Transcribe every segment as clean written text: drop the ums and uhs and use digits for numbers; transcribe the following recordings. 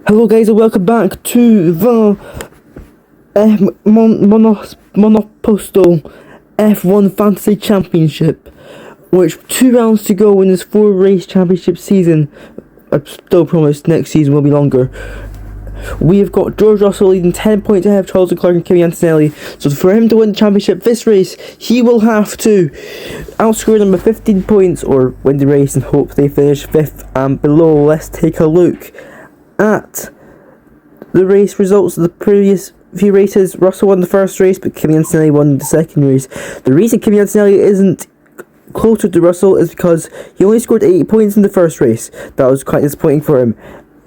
Hello guys and welcome back to the Monoposto F1 Fantasy Championship, which 2 rounds to go in this 4-race championship season. I still promise next season will be longer. We have got George Russell leading 10 points ahead of Charles Leclerc and Kimi Antonelli. So for him to win the championship this race, he will have to outscore them by 15 points or win the race and hope they finish 5th and below. Let's take a look at the race results of the previous few races. Russell won the first race, but Kimi Antonelli won the second race. The reason Kimi Antonelli isn't closer to Russell is because he only scored 8 points in the first race. That was quite disappointing for him.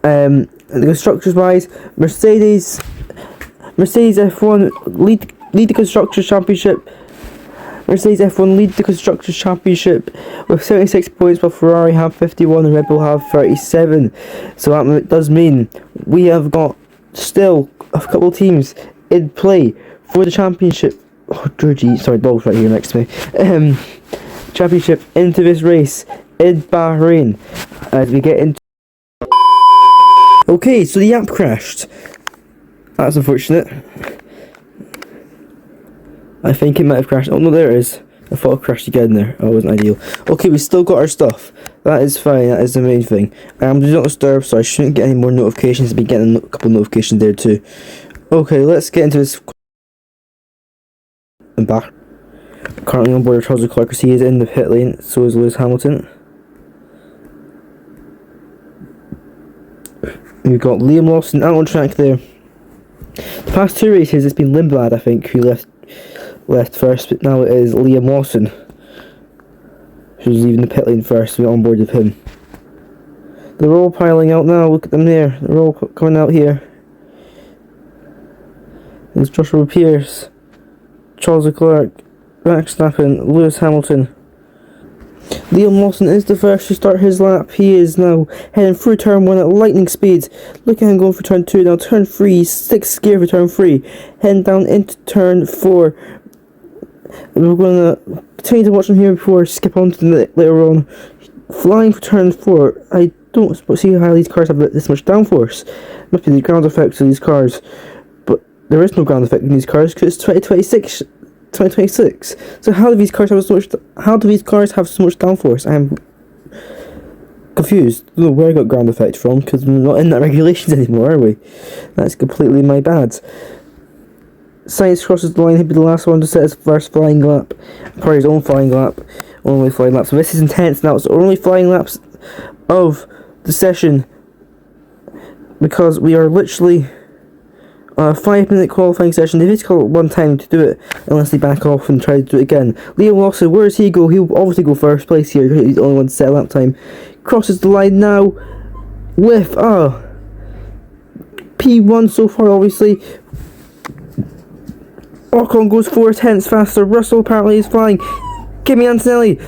And the constructors wise, Mercedes F1 lead the constructors championship. Mercedes F1 lead the Constructors' Championship with 76 points, while Ferrari have 51 and Red Bull have 37. So that does mean we have got still a couple of teams in play for the championship. Oh, Georgie, sorry, dog's right here next to me. Championship into this race in Bahrain as we get into. Okay, so the app crashed. That's unfortunate. I think it might have crashed. Oh no, there it is. I thought it crashed again there. Oh, it wasn't ideal. Okay, we still got our stuff. That is fine. That is the main thing. Do not disturb, so I shouldn't get any more notifications. I'll be getting a couple of notifications there too. Okay, let's get into this. I'm back. Currently on board Charles Leclerc because he is in the pit lane. So is Lewis Hamilton. We've got Liam Lawson out on track there. The past 2 races, it's been Lindblad, I think, who left first, but now it is Liam Lawson who's leaving the pit lane first. We're on board with him. They're all piling out now. Look at them there. They're all coming out here. There's Joshua Pierce, Charles Leclerc, Max Verstappen, Lewis Hamilton. Liam Lawson is the first to start his lap. He is now heading through turn 1 at lightning speed. Look at him going for turn 2 now. Turn 3, 6th gear for turn 3. Heading down into turn 4. We're going to continue to watch him here before I skip on to the later on. Flying for turn 4. I don't see how these cars have this much downforce. Must be the ground effects of these cars. But there is no ground effect in these cars because it's 2026. So how do these cars have so much downforce? I am confused. I don't know where I got ground effect from because we're not in that regulations anymore, are we? That's completely my bad. Sainz crosses the line. He'll be the last one to set his first flying lap. Probably his own flying lap. Only flying lap. So this is intense now. It's only flying laps of the session because we are literally a 5-minute qualifying session. They just call it one time to do it unless they back off and try to do it again. Liam Lawson, where does he go? He'll obviously go first place here. He's the only one to set a lap time. Crosses the line now with P1 so far, obviously. Ocon goes 4/10 faster. Russell apparently is flying. Kimi Antonelli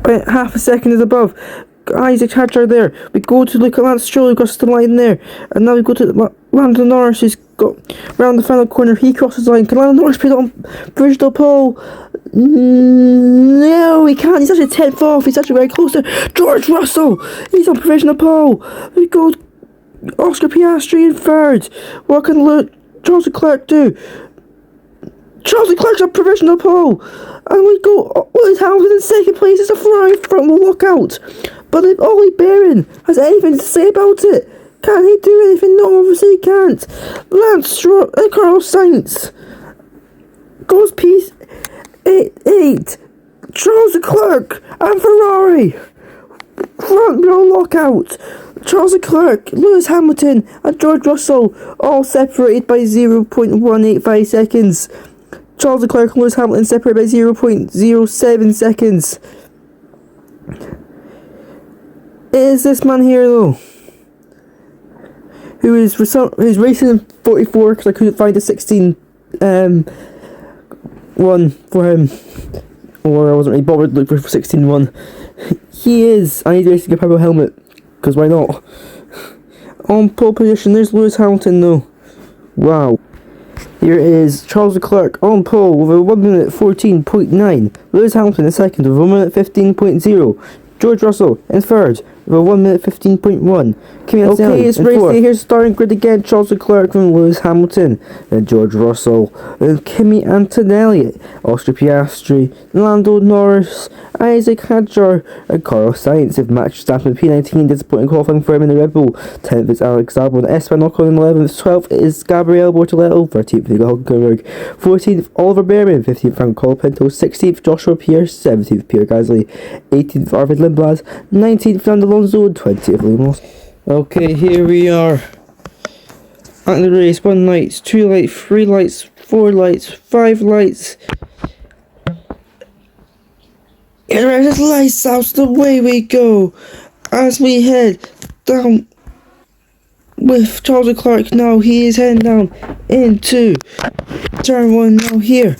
half a second is above. Isaac Hadjar there. We go to look at Lance Stroll who crosses the line there. And now we go to Lando Norris who's got round the final corner. He crosses the line. Can Lando Norris put it on provisional pole? No, he can't. He's actually 10th off. He's actually very close there. George Russell. He's on provisional pole. We go Oscar Piastri in 3rd. What can Charles Leclerc do? Charles Leclerc's on provisional pole. And we go Lewis Hamilton in 2nd place. It's a Ferrari front lookout. But if Ollie Barron has anything to say about it, can he do anything? No, obviously he can't. Lance Stroll, Carlos Sainz goes P8. Charles Leclerc and Ferrari front row lockout. Charles Leclerc, Lewis Hamilton and George Russell all separated by 0.185 seconds. Charles Leclerc and Lewis Hamilton separated by 0.07 seconds. It is this man here though who's racing in 44 because I couldn't find a 16 one for him, or I wasn't really bothered to look for 16-1. He is. I need to racing a purple helmet because why not? On pole position, there's Lewis Hamilton though. Wow. Here is Charles Leclerc on pole with a 1 minute 14.9. Lewis Hamilton in second with 1 minute 15.0. George Russell in third for 1 minute 15.1. Okay, it's race day. Here's starting grid again. Charles Leclerc and Lewis Hamilton, and George Russell, and Kimi Antonelli, Oscar Piastri, Lando Norris, Isaac Hadjar, and Carlos Sainz have matched Verstappen in P19. Disappointing qualifying for him in the Red Bull. 10th is Alex Albon, Esteban Ocon in 11th. 12th is Gabriel Bortoleto. 13th Nico Hulkenberg. 14th Oliver Behrman. 15th Frank Colapinto. 16th Joshua Pierce. 17th Pierre Gasly. 18th Arvid Lindblad. 19th Fernando Alonso. 20th Lemos. Okay, here we are at the race. 1 light, 2 lights, 3 lights, 4 lights, 5 lights. Here is lights out, the way we go as we head down with Charles Leclerc. Now he is heading down into turn 1. Now here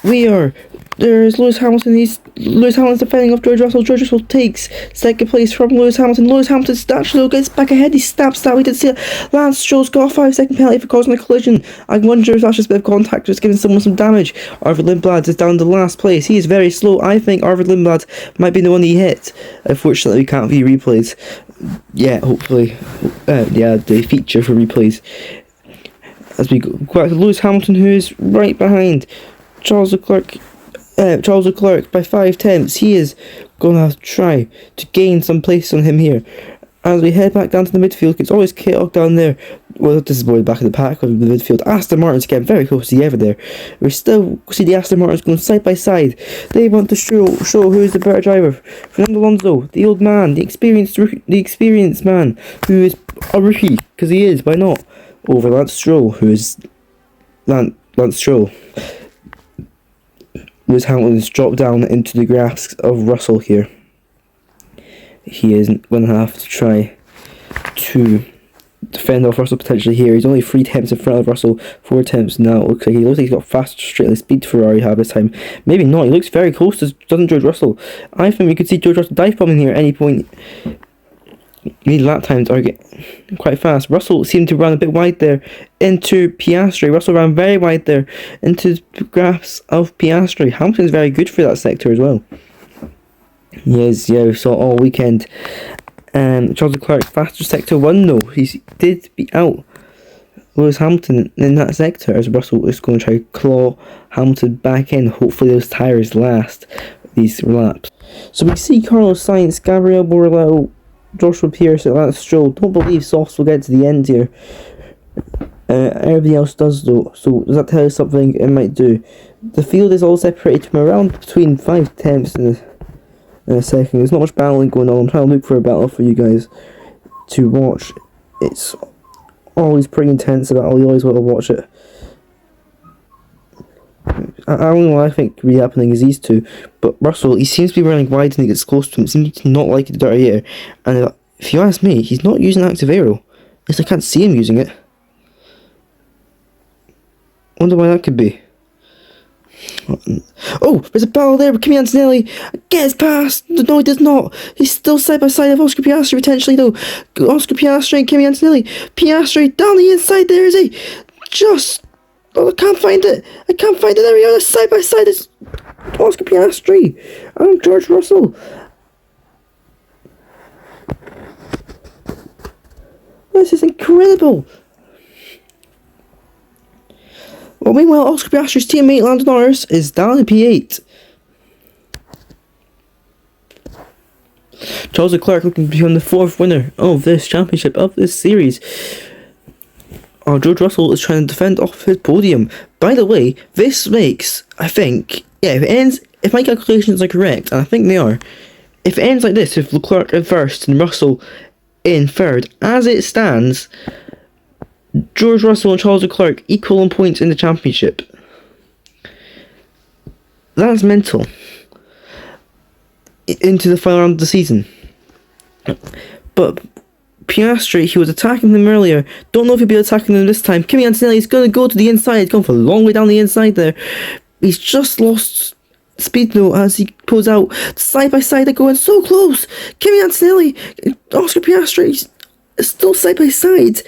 we are. There's Lewis Hamilton. Lewis Hamilton's defending off George Russell. George Russell takes second place from Lewis Hamilton. Lewis Hamilton actually gets back ahead. He stabs that. We did see it. Lance Stroll's got a 5-second penalty for causing a collision. I wonder if that's just a bit of contact, just giving someone some damage. Arvid Lindblad is down to last place. He is very slow. I think Arvid Lindblad might be the one he hit. Unfortunately, we can't view replays. Yeah, hopefully. The feature for replays. As we go back to Lewis Hamilton, who is right behind Charles Leclerc by 5/10. He is going to have to try to gain some place on him here. As we head back down to the midfield, it's always chaotic down there. Well, this is more the back of the pack of the midfield. Aston Martin's getting very close to the ever there. We still see the Aston Martins going side by side. They want to show who's the better driver. Fernando Alonso, the old man, the experienced man, who is a rookie, because he is, why not? Over Lance Stroll, who is Lance Stroll. Lewis Hamilton's dropped down into the grasp of Russell here. He is going to have to try to defend off Russell potentially here. He's only 3 tenths in front of Russell, 4 tenths now. It looks like he's got faster straight line speed Ferrari have this time. Maybe not. He looks very close to George Russell. I think we could see George Russell dive bombing here at any point. These lap times are getting quite fast. Russell seemed to run a bit wide there into Piastri. Russell ran very wide there into the grasp of Piastri. Hamilton's very good for that sector as well. He is, yeah, we saw all weekend. Charles Leclerc, faster sector 1 though. He did beat out Lewis Hamilton in that sector as Russell is going to try to claw Hamilton back in. Hopefully those tyres last these laps. So we see Carlos Sainz, Gabriel Bortoleto, Joshua Pierce and Lance Stroll. Don't believe softs will get to the end here. Everything else does though, so does that tell you something? It might do. The field is all separated from around between 5 tenths in a second. There's not much battling going on. I'm trying to look for a battle for you guys to watch. It's always pretty intense about you always want to watch it. I don't know what I think really happening is these two, but Russell, he seems to be running wide and he gets close to him. He seems to not like the dirty air, and if you ask me, he's not using active aero. At least I can't see him using it. Wonder why that could be. Oh, there's a battle there with Kimi Antonelli. Gets past. No, he does not. He's still side by side of Oscar Piastri potentially though. Oscar Piastri and Kimi Antonelli. Piastri down the inside there, is he? Just... Oh, I can't find it. There we are. Side by side is Oscar Piastri and George Russell. This is incredible. Well, meanwhile, Oscar Piastri's teammate Lando Norris is down in P8. Charles Leclerc looking to become the 4th winner of this championship, of this series. George Russell is trying to defend off his podium. By the way, this makes, I think, if my calculations are correct, and I think they are, if it ends like this, with Leclerc in first and Russell in third, as it stands, George Russell and Charles Leclerc equal in points in the championship. That's mental. Into the final round of the season. But Piastri, he was attacking them earlier. Don't know if he'll be attacking them this time. Kimi Antonelli is going to go to the inside. He's going for a long way down the inside there. He's just lost speed though as he pulls out. Side by side, they're going so close. Kimi Antonelli, Oscar Piastri is still side by side.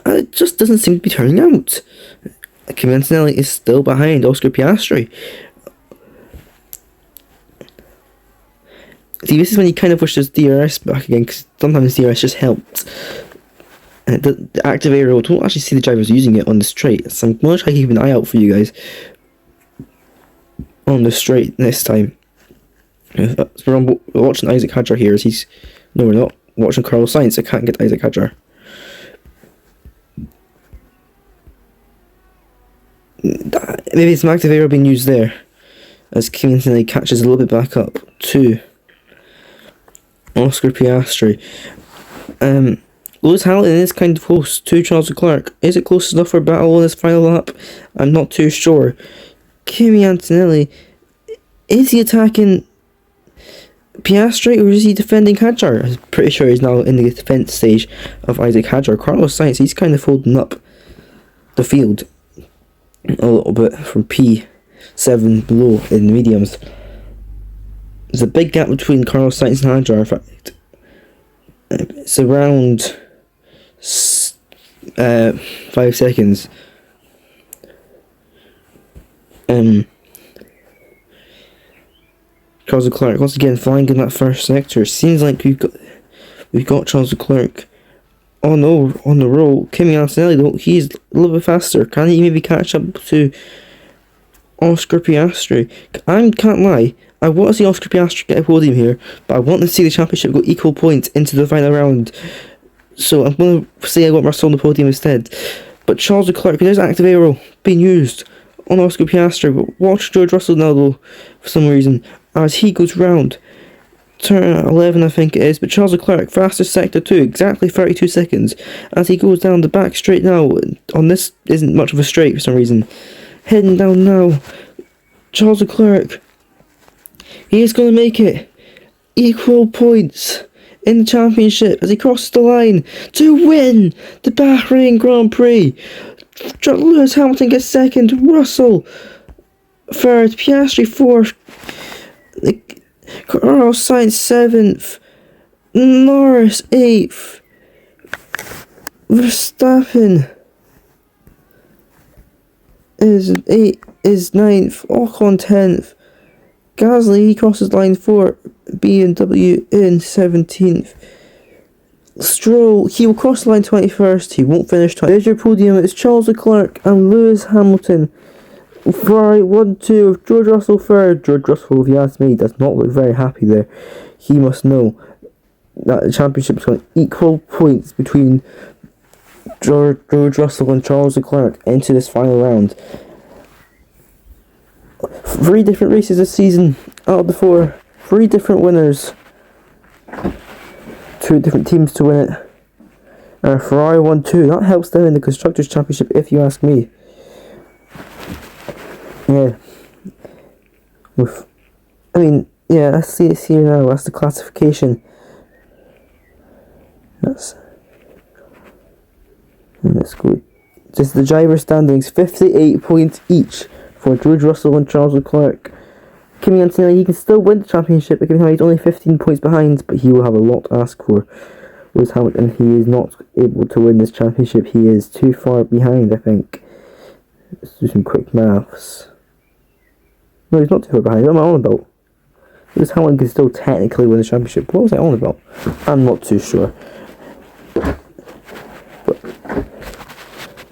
It just doesn't seem to be turning out. Kimi Antonelli is still behind Oscar Piastri. See, this is when you kind of wish there's DRS back again, because sometimes DRS just helped. And the active aerial, don't actually see the drivers using it on the straight, so I'm going to try to keep an eye out for you guys on the straight next time. We're watching Isaac Hadjar here, as he's... No, we're not watching Carlos Sainz. I can't get Isaac Hadjar. Maybe it's an active aerial being used there, as Kimi Antonelli catches a little bit back up to Oscar Piastri. Lewis Hamilton is kind of close to Charles Leclerc. Is it close enough for a battle on this final lap? I'm not too sure. Kimi Antonelli, is he attacking Piastri or is he defending Hadjar? I'm pretty sure he's now in the defense stage of Isaac Hadjar. Carlos Sainz, he's kind of holding up the field a little bit from P7 below in the mediums. There's a big gap between Carlos Sainz and Hadjar. In fact, it's around 5 seconds. Charles Leclerc once again flying in that first sector. Seems like we've got Charles Leclerc on the roll. Kimi Antonelli though, he's a little bit faster. Can he maybe catch up to Oscar Piastri? I can't lie, I want to see Oscar Piastri get a podium here, but I want to see the championship go equal points into the final round. So I'm going to say I want Russell on the podium instead. But Charles Leclerc, there's active aero being used on Oscar Piastri. But watch George Russell now though, for some reason, as he goes round turn 11 I think it is. But Charles Leclerc, fastest sector 2, exactly 32 seconds, as he goes down the back straight now. On this isn't much of a straight for some reason. Heading down now, Charles Leclerc, he is going to make it equal points in the championship as he crosses the line to win the Bahrain Grand Prix. Lewis Hamilton gets second, Russell third, Piastri fourth, Carlos Sainz seventh, Norris eighth, Verstappen is ninth, Ocon 10th, Gasly, he crosses line 4, BMW in 17th. Stroll, he will cross the line 21st, he won't finish 20th. There's your podium, it's Charles Leclerc and Lewis Hamilton. Ferrari 1-2, George Russell 3rd. George Russell, if you ask me, does not look very happy there. He must know that the championship is going to equal points between George Russell and Charles Leclerc into this final round. 3 different races this season out of the 4. 3 different winners. 2 different teams to win it. Ferrari 1-2. That helps them in the Constructors' Championship, if you ask me. Yeah. Let's see it here now. That's the classification. Let's go. Just the driver standings. 58 points each for George Russell and Charles Leclerc. Kimi Antonelli, he can still win the championship, but he's only 15 points behind, but he will have a lot to ask for. Lewis Hamilton, he is not able to win this championship. He is too far behind, I think. Let's do some quick maths. No, he's not too far behind. What am I on about? Lewis Hamilton can still technically win the championship. What was I on about? I'm not too sure. But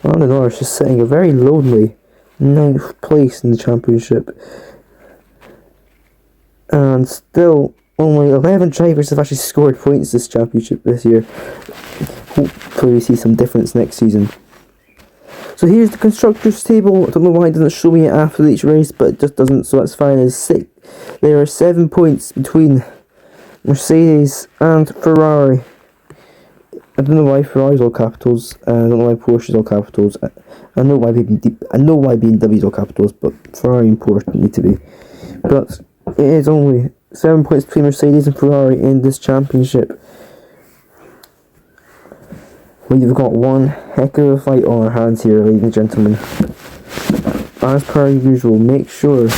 Lando Norris is sitting a very lonely 9th place in the championship. And still, only 11 drivers have actually scored points this championship this year. Hopefully we see some difference next season. So here's the constructors table. I don't know why it doesn't show me it after each race, but it just doesn't, so that's fine. There are 7 points between Mercedes and Ferrari. I don't know why Ferrari's all capitals. I don't know why Porsche's all capitals. I know why BMW's all capitals, but Ferrari and Porsche don't need to be. But it is only 7 points between Mercedes and Ferrari in this championship. We've got one heck of a fight on our hands here, ladies and gentlemen. As per usual, make sure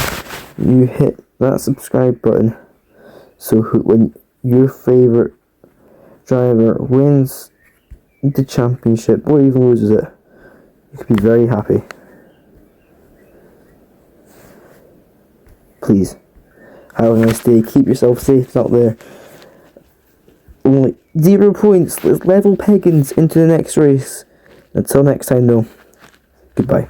you hit that subscribe button so when your favourite driver wins the championship or even loses it, you could be very happy. Please. Have a nice day. Keep yourself safe out there. Only 0 points. Let's level Peggins into the next race. Until next time, though. Goodbye.